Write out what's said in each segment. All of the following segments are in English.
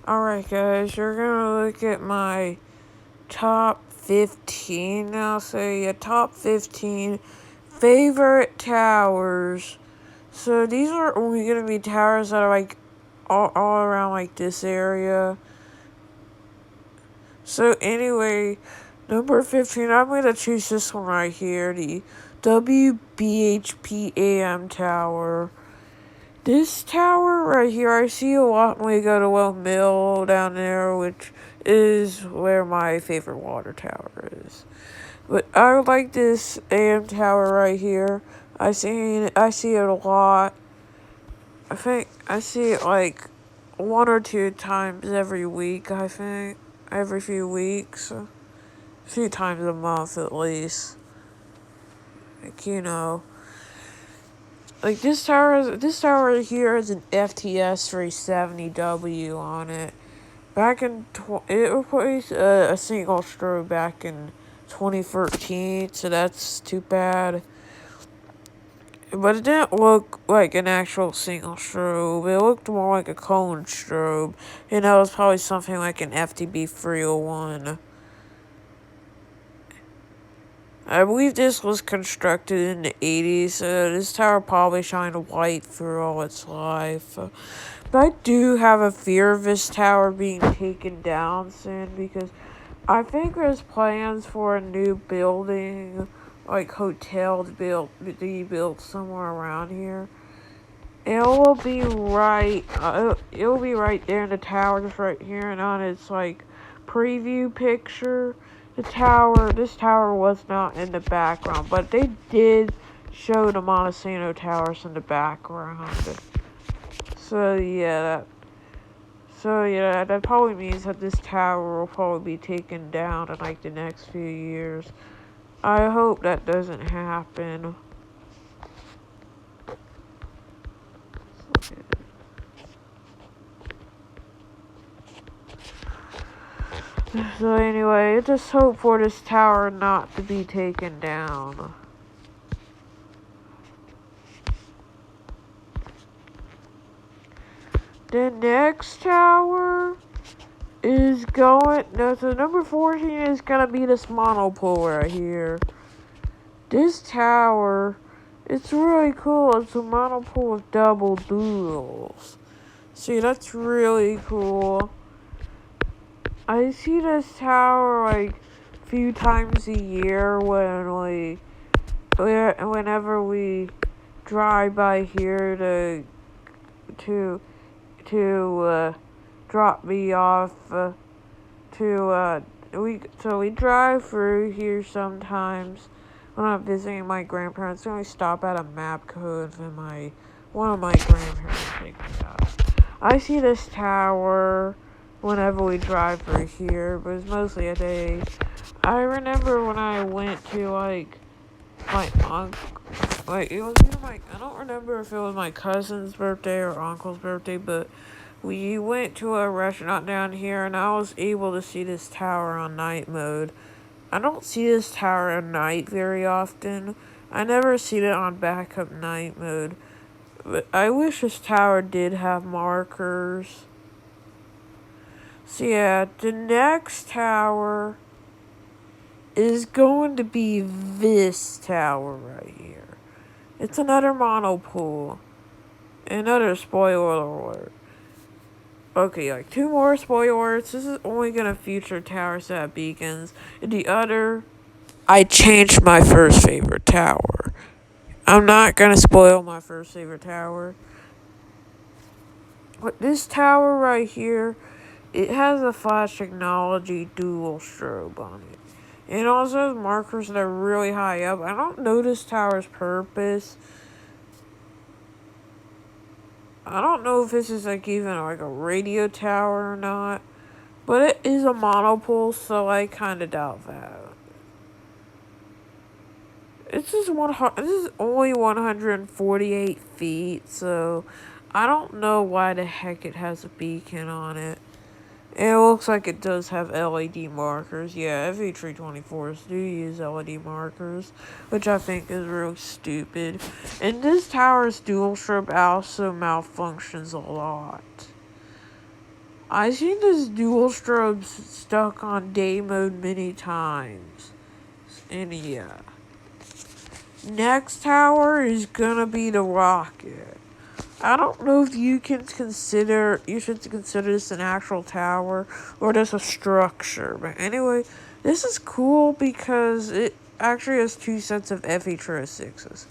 Alright, guys, you're gonna look at my top 15 now. So, yeah, top 15 favorite towers. So, these are only gonna be towers that are like all around like this area. So, anyway, number 15, I'm gonna choose this one right here, the WBHPAM Tower. This tower right here, I see a lot when we go to Well Mill down there, which is where my favorite water tower is. But I like this AM tower right here. I see it a lot. I think I see it like one or two times every week, I think. Every few weeks. A few times a month at least. Like, like this tower here is an FTS 370W on it. It replaced a single strobe back in 2013, so that's too bad. But it didn't look like an actual single strobe. It looked more like a cone strobe, and that was probably something like an FTB 301. I believe this was constructed in the 80s, so this tower probably shined white through all its life. But I do have a fear of this tower being taken down soon, because I think there's plans for a new building, like hotel to be built somewhere around here. It will be right there in the tower, just right here, and on its like preview picture. This tower was not in the background, but they did show the Montesano towers in the background. So yeah, that probably means that this tower will probably be taken down in like the next few years. I hope that doesn't happen. So anyway, just hope for this tower not to be taken down. The next tower is so number 14 is gonna be this monopole right here. This tower, it's really cool. It's a monopole with double duals. See, that's really cool. I see this tower like a few times a year whenever we drive by here to drop me off we drive through here sometimes when I'm visiting my grandparents. And we stop at a map code and one of my grandparents take me out. I see this tower whenever we drive through here, but it's mostly a day. I remember when I went to like my uncle, like it was either I don't remember if it was my cousin's birthday or uncle's birthday, but we went to a restaurant down here and I was able to see this tower on night mode. I don't see this tower at night very often. I never see it on backup night mode. But I wish this tower did have markers. So yeah, the next tower is going to be this tower right here. It's another monopole. Another spoiler alert. Okay, like 2 more spoiler alerts. This is only gonna feature towers that have beacons. And the other, I changed my first favorite tower. I'm not gonna spoil my first favorite tower. But this tower right here, it has a flash technology dual strobe on it. And also has markers that are really high up. I don't know this tower's purpose. I don't know if this is like even like a radio tower or not. But it is a monopole, so I kind of doubt that. This is only 148 feet, so I don't know why the heck it has a beacon on it. And it looks like it does have LED markers. Yeah, FE324s do use LED markers, which I think is real stupid. And this tower's dual strobe also malfunctions a lot. I've seen this dual strobes stuck on day mode many times. And yeah. Next tower is gonna be the rocket. I don't know if you should consider this an actual tower or just a structure. But anyway, this is cool because it actually has 2 sets of FE-6s.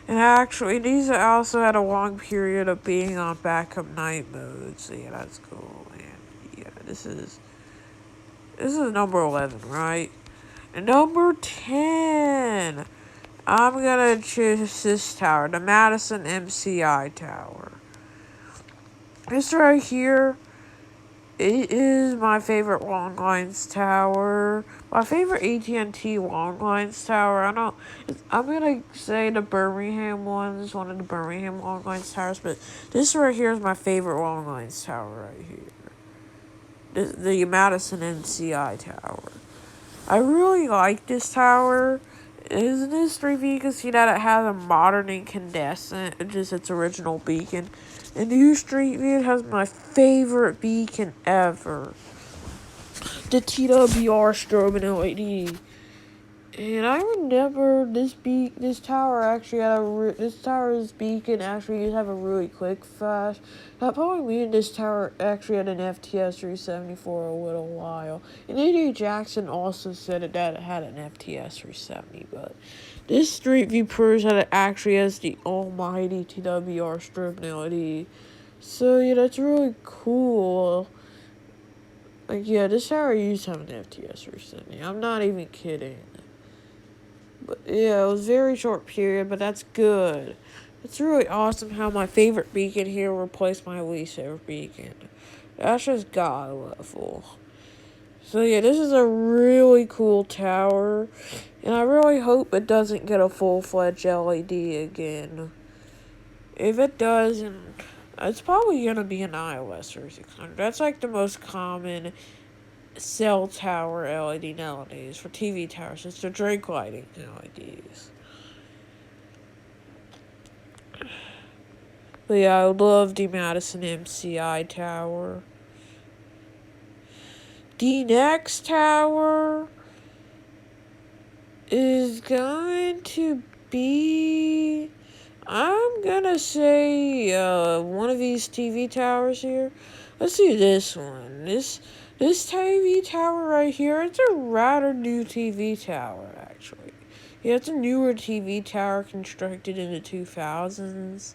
And actually, these also had a long period of being on backup night mode. So yeah, that's cool. And yeah, this is number 11, right? And number 10. I'm gonna choose this tower, the Madison MCI Tower. This right here, it is my favorite long lines tower. My favorite AT&T long lines tower. I'm gonna say the Birmingham one is one of the Birmingham long lines towers, but this right here is my favorite long lines tower right here. The Madison MCI Tower. I really like this tower. In this street view, you can see that it has a modern incandescent, which is its original beacon. In the new street view, it has my favorite beacon ever, the TWR strobe and LED. And I remember this tower's beacon actually used to have a really quick flash. That probably means this tower actually had an FTS 370 for a little while. And AJ Jackson also said that it had an FTS 370, but this street view proves that it actually has the almighty TWR strobe and LED. So yeah, that's really cool. Like yeah, this tower used to have an FTS 370. I'm not even kidding. But yeah, it was a very short period, but that's good. It's really awesome how my favorite beacon here replaced my least favorite beacon. That's just god level. So yeah, this is a really cool tower, and I really hope it doesn't get a full-fledged LED again. If it does, it's probably gonna be an iOS 3600. That's like the most common cell tower LED nowadays for TV towers. It's the Drake lighting LEDs. But yeah, I love the Madison MCI tower. The next tower is going to be, I'm gonna say one of these TV towers here. Let's see this one. This TV tower right here, it's a rather new TV tower, actually. Yeah, it's a newer TV tower constructed in the 2000s.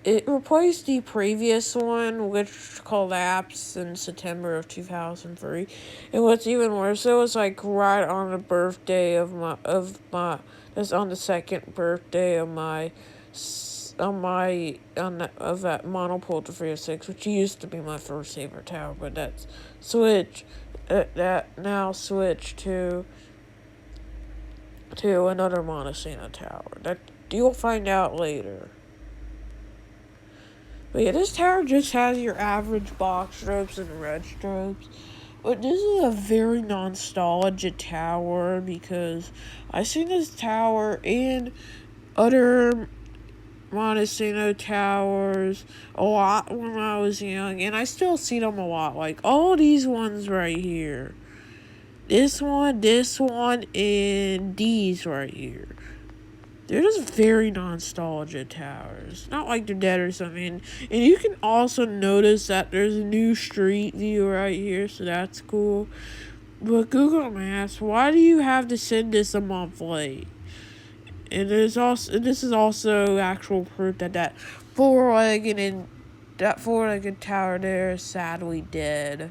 It replaced the previous one, which collapsed in September of 2003. And what's even worse, it was like right on the birthday of that's on the second birthday of that Monopole 306, which used to be my first favorite tower, but that now switched to another Montesino tower. That you'll find out later. But yeah, this tower just has your average box strobes and red strobes. But this is a very nostalgia tower because I've seen this tower in other Montesino towers a lot when I was young, and I still see them a lot. Like all these ones right here. This one, and these right here. They're just very nostalgia towers. Not like they're dead or something. And you can also notice that there's a new street view right here, so that's cool. But Google Maps, why do you have to send this a month late? And this is also actual proof that four-legged tower there is sadly dead.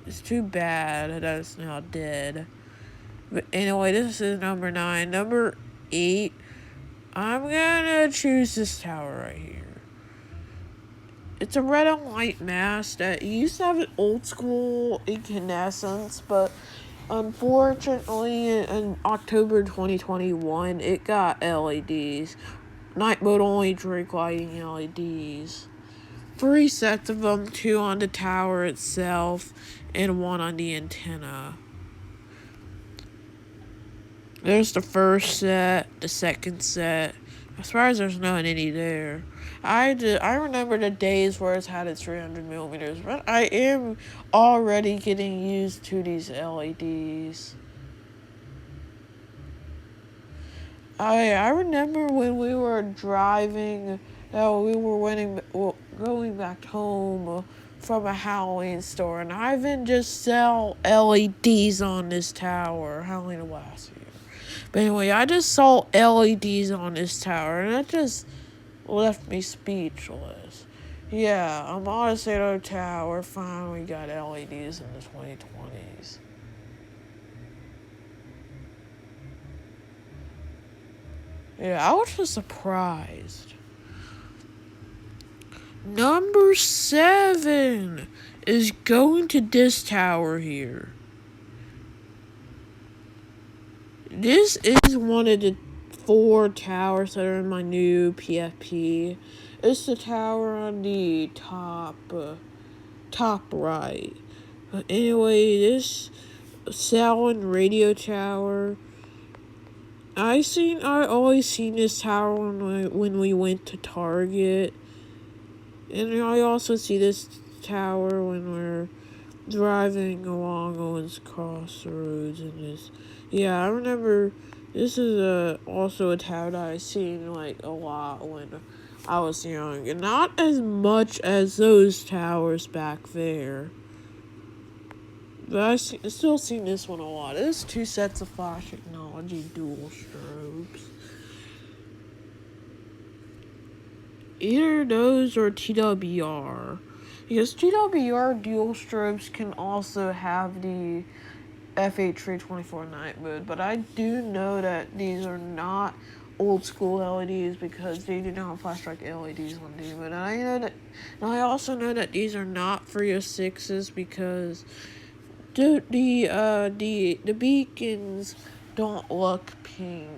It's too bad that it's now dead. But anyway, this is number 9. Number 8, I'm gonna choose this tower right here. It's a red and white mast that used to have an old school incandescence, but unfortunately in October 2021 it got LEDs. Night mode only Drake lighting LEDs. 3 sets of them, 2 on the tower itself and 1 on the antenna. There's the first set, the second set, As far as there's not any there. I remember the days where it's had its 300 millimeters, but I am already getting used to these LEDs. I remember when we were driving, we were going back home from a Halloween store, and Ivan just sell LEDs on this tower. Halloween of last year. But anyway, I just saw LEDs on this tower, and that just left me speechless. Yeah, I'm on Montecito Tower finally got LEDs in the 2020s. Yeah, I was just surprised. Number 7 is going to this tower here. This is one of the 4 towers that are in my new PFP. It's the tower on the top right. But anyway, this Salon radio tower. I always seen this tower when we went to Target, and I also see this tower when we're driving along Owens Crossroads and this. Yeah, I remember this is also a tower that I seen like a lot when I was young, and not as much as those towers back there. But I still seen this one a lot. There's 2 sets of flash technology dual strobes. Either those or TWR. Because TWR dual strobes can also have the FH324 night mode. But I do know that these are not old school LEDs because they do not have flashback LEDs on Demon. And I also know that these are not 306s because the beacons don't look pink,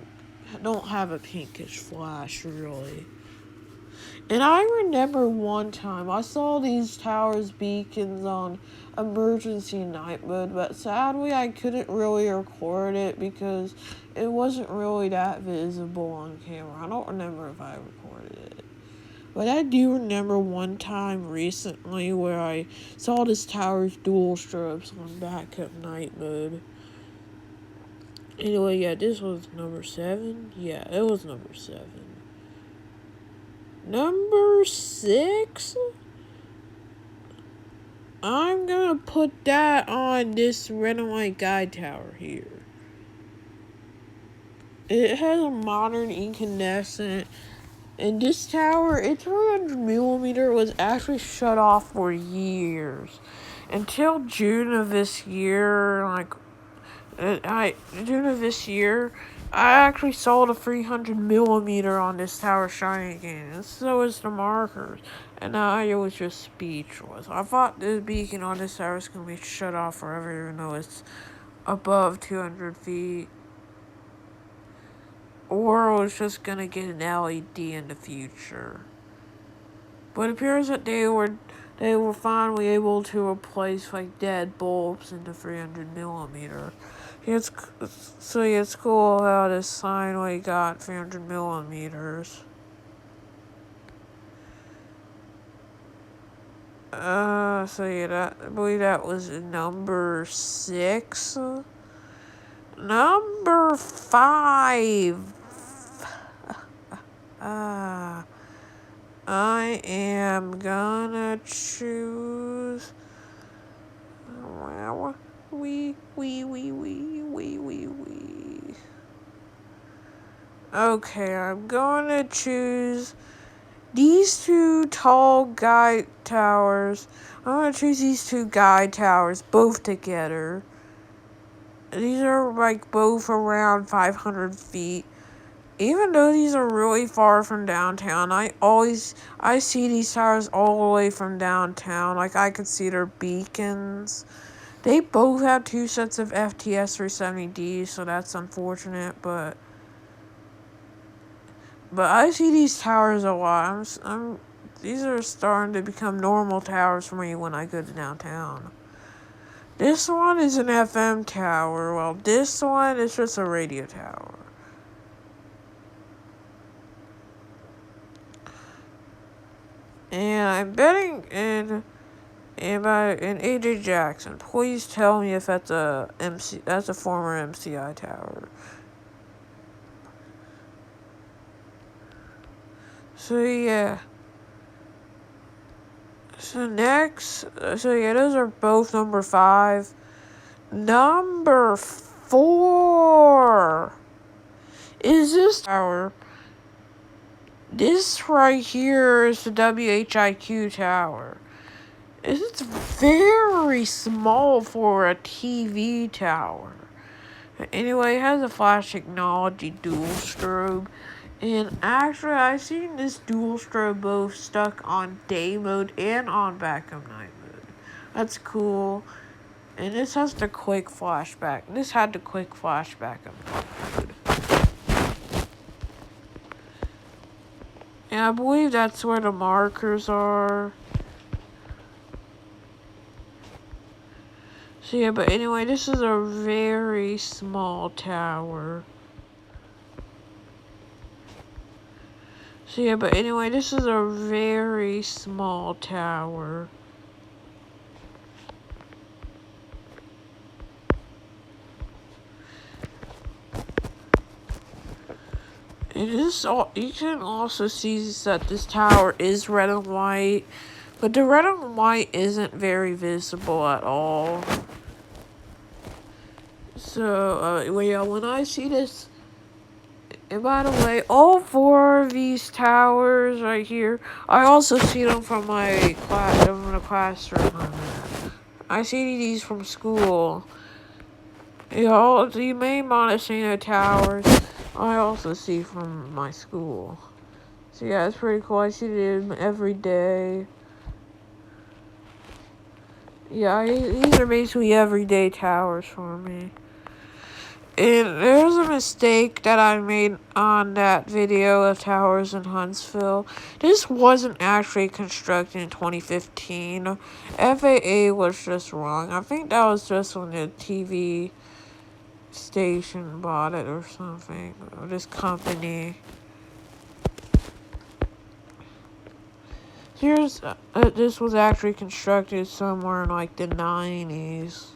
don't have a pinkish flash really. And I remember one time I saw these towers beacons on emergency night mode, but sadly I couldn't really record it because it wasn't really that visible on camera. I don't remember if I recorded it. But I do remember one time recently where I saw this tower's dual strobes on backup night mode. Anyway, yeah, this was number 7. Yeah, it was number 7. Number 6? I'm gonna put that on this red and white guide tower here. It has a modern incandescent. And this tower, its 300mm was actually shut off for years. Until June of this year, I actually saw the 300mm on this tower shining again. And so is the markers. And I was just speechless. I thought the beacon on this tower was going to be shut off forever, even though it's above 200 feet. Or it was just gonna get an LED in the future. But it appears that they were finally able to replace like dead bulbs into 300mm. It's cool how this finally got 300mm. I believe that was number 6. Number 5. I am gonna choose. Okay, I'm gonna choose these 2 tall guide towers. I'm gonna choose these 2 guide towers both together. These are like both around 500 feet. Even though these are really far from downtown, I see these towers all the way from downtown. Like, I could see their beacons. They both have 2 sets of FTS 370D, so that's unfortunate, but I see these towers a lot. These are starting to become normal towers for me when I go to downtown. This one is an FM tower, while this one is just a radio tower. And I'm betting in AJ Jackson. Please tell me if that's that's a former MCI tower. So yeah. So next, those are both number 5. Number 4 is this tower. This right here is the WHIQ tower. It's very small for a TV tower. Anyway, it has a flash technology dual strobe. And actually, I've seen this dual strobe both stuck on day mode and on backup night mode. That's cool. And this has the quick flashback. This had the quick flashback of mode. And I believe that's where the markers are. So yeah, but anyway, this is a very small tower. So yeah, but anyway, this is a very small tower. It is all, you can also see that this tower is red and white, but the red and white isn't very visible at all. So, yeah, when I see this, and by the way, all 4 of these towers right here, I also see them from my classroom. I see these from school. The main Montesino towers, I also see from my school. So yeah, it's pretty cool. I see them every day. Yeah, these are basically everyday towers for me. And there's a mistake that I made on that video of towers in Huntsville. This wasn't actually constructed in 2015. FAA was just wrong. I think that was just when the TV station bought it or something. Or this company. This was actually constructed somewhere in like the 90s.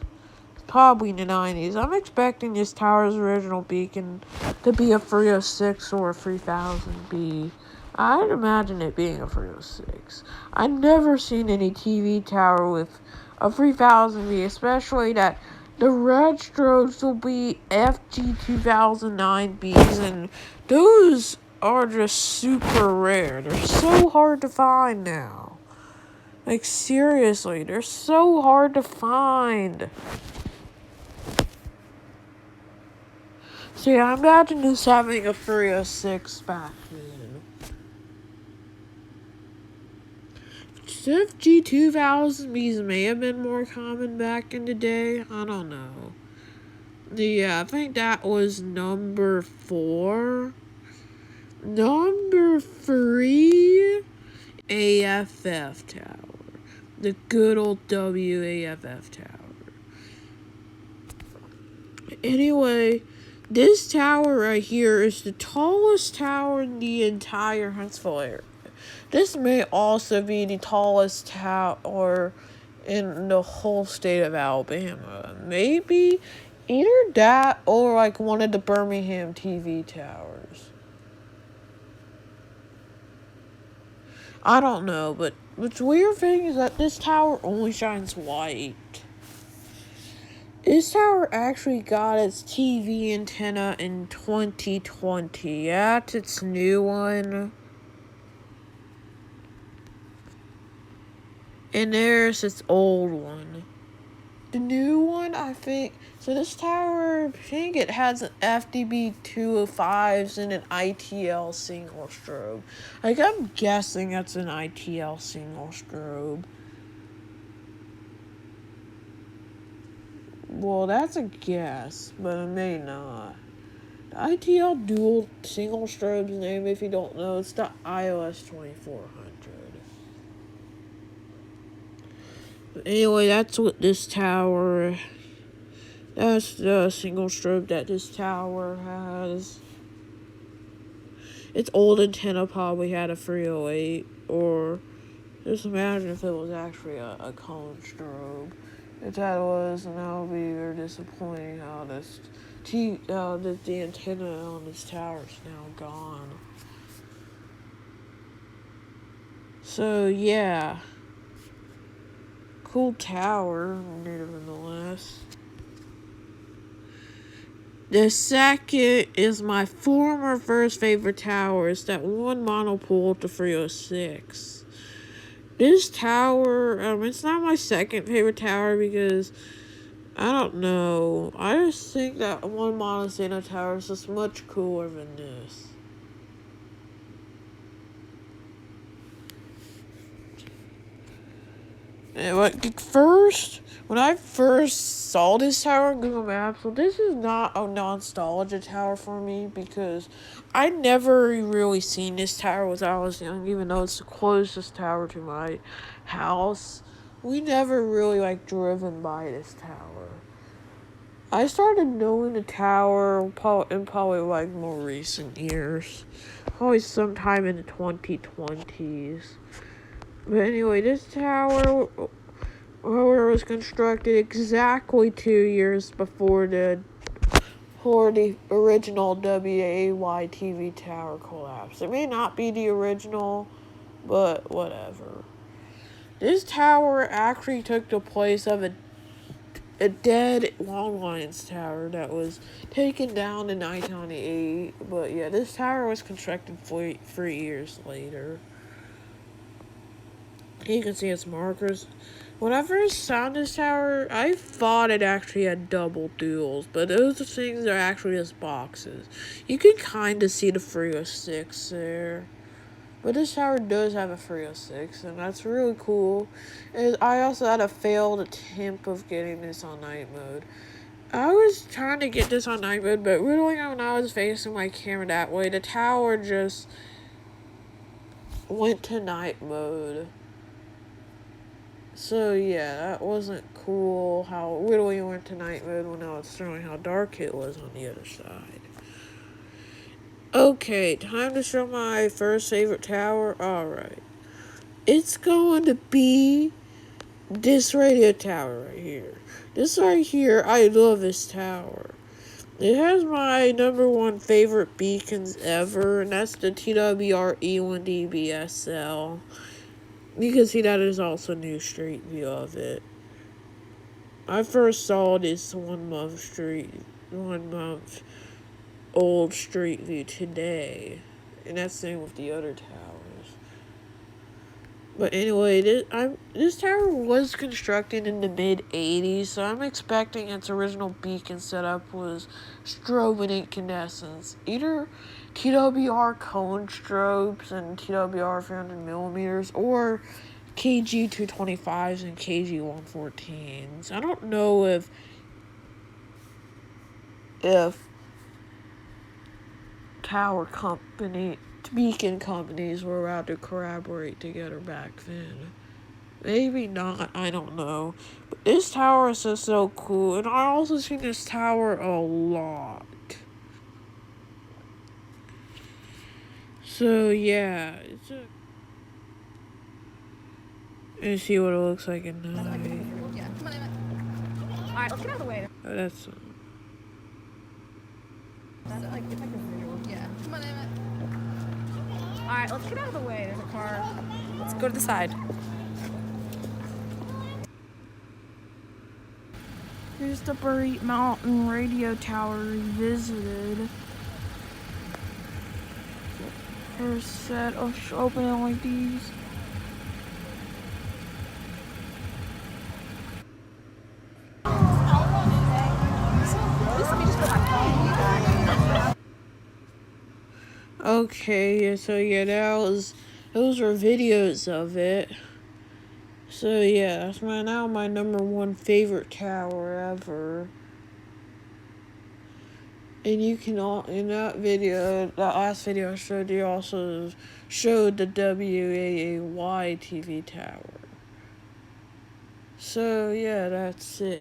Probably in the 90s. I'm expecting this tower's original beacon to be a 306 or a 3000B. I'd imagine it being a 306. I've never seen any TV tower with a 3000B, especially that the red strobes will be FG2009Bs, and those are just super rare. They're so hard to find now. Like, seriously, they're so hard to find. So yeah, I imagine this having a 306 back then. FG2000Bs may have been more common back in the day. I don't know. Yeah, I think that was number 4. Number 3, AFF tower. The good old WAFF tower. Anyway, this tower right here is the tallest tower in the entire Huntsville area. This may also be the tallest tower in the whole state of Alabama. Maybe either that or like one of the Birmingham TV towers. I don't know, but what's weird thing is that this tower only shines white. This tower actually got its TV antenna in 2020. That's its new one. And there's its old one. The new one, I think... So this tower, I think it has an FDB 205s and an ITL single strobe. Like, I'm guessing that's an ITL single strobe. Well, that's a guess, but it may not. The ITL dual single strobe's name, if you don't know, it's the iOS 2400. But anyway, that's what this tower... That's the single strobe that this tower has. Its old antenna probably had a 308, or Just imagine if it was actually a cone strobe. If that was, then that would be very disappointing how the antenna on this tower is now gone. So yeah, cool tower, nevertheless. The second is my former first favorite tower. It's that one monopole at the 306. This tower, it's not my second favorite tower because, I don't know. I just think that one Montesano tower is just much cooler than this. When I first saw this tower on Google Maps, well, this is not a nostalgia tower for me because I never really seen this tower when I was young, even though it's the closest tower to my house. We never really driven by this tower. I started knowing the tower in probably more recent years, probably sometime in the 2020s. But anyway, this tower was constructed exactly 2 years before the original WAY TV tower collapsed. It may not be the original, but whatever. This tower actually took the place of a dead Long Lines tower that was taken down in 1998. But yeah, this tower was constructed 3 years later. You can see its markers. When I first saw this tower, I thought it actually had double duals, but those things are actually just boxes. You can kind of see the 306 there. But this tower does have a 306, and that's really cool. And I also had a failed attempt of getting this on night mode. I was trying to get this on night mode, but really when I was facing my camera that way, the tower just went to night mode. So yeah, that wasn't cool how it literally went to night mode when I was showing how dark it was on the other side. Okay, time to show my first favorite tower. Alright. It's going to be this radio tower right here. This right here, I love this tower. It has my number one favorite beacons ever, and that's the TWR E1DBSL. You can see that is also new street view of it. I first saw this 1 month old street view today. And that's the same with the other towers. But anyway, this tower was constructed in the mid-80s, so I'm expecting its original beacon setup was strobe and incandescents. Either TWR cone strobes and TWR 300mm, or KG225s and KG114s. I don't know if beacon companies were allowed to collaborate together back then. Maybe not, I don't know. But this tower is just so cool, and I also seen this tower a lot. So yeah, let's see what it looks like at night. Yeah, come on, Emmett. Alright, let's get out of the way. Oh, that's Yeah, come on, Emmett. Alright, let's get out of the way. There's a car. Let's go to the side. Here's the Buried Mountain Radio Tower revisited. First set of open LEDs. okay, so yeah, those were videos of it. So yeah, that's now my number one favorite tower ever. And you can in that last video I showed you also showed the WAAY TV tower. So yeah, that's it.